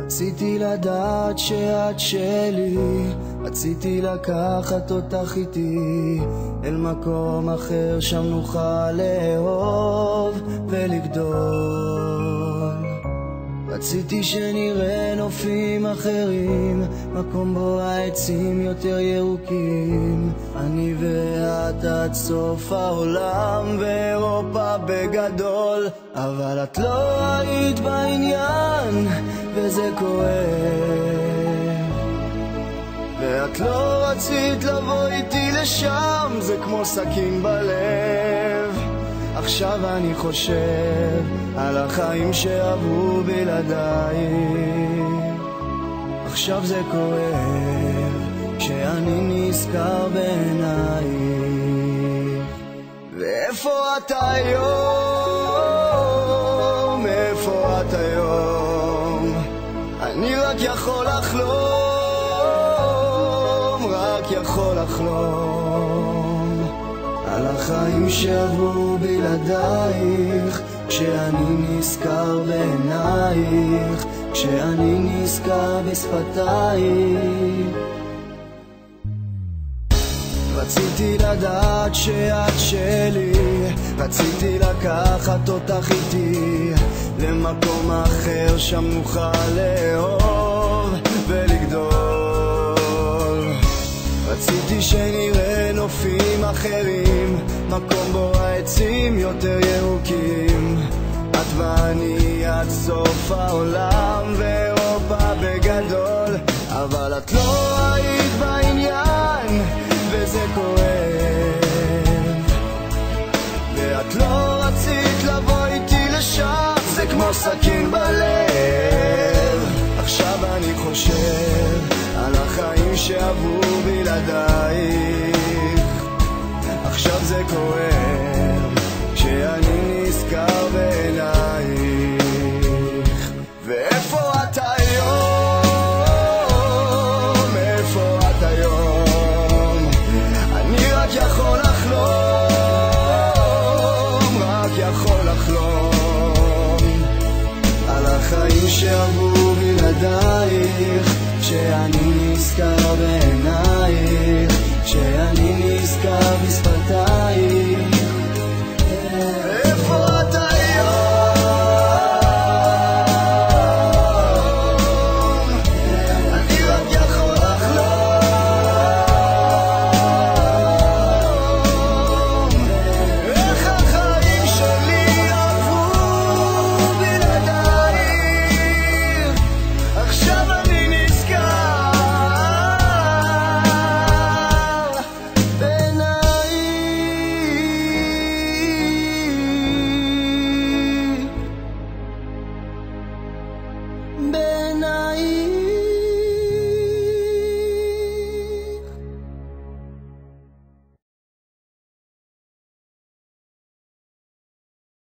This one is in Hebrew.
רציתי לדעת שאת שלי, רציתי לקחת אותך איתי אל מקום אחר, שם נוכל לאהוב ולגדול. רציתי שנראה נופים אחרים, מקום בו העצים יותר ירוקים, אני ואת עד סוף העולם ואירופה בגדול. אבל את לא היית בעניין וזה כואב, ואת לא רצית לבוא איתי לשם, זה כמו סכין בלב. עכשיו אני חושב על החיים שעברו בלעדיי, עכשיו זה כואב כשאני נזכר בעינייך. ואיפה את היום? איפה את היום? אני רק יכול לחלום, רק יכול לחלום על החיים שעברו בלעדייך, כשאני נזכר בעינייך, כשאני נזכר בשפתייך. רציתי לדעת שאת שלי, רציתי לקחת אותך איתי למקום אחר, שם נוכל לאהוב ולגדול. רציתי שנראה נופים אחרים, מקום בו העצים יותר ירוקים, את ואני עד סוף העולם ואירופה בגדול. אבל את לא היית בעניין וזה כואב, ואת לא רצית לבוא איתי לשם, זה כמו סכין בלב. עכשיו אני חושב על החיים שעברו בלעדייך, עכשיו זה כואב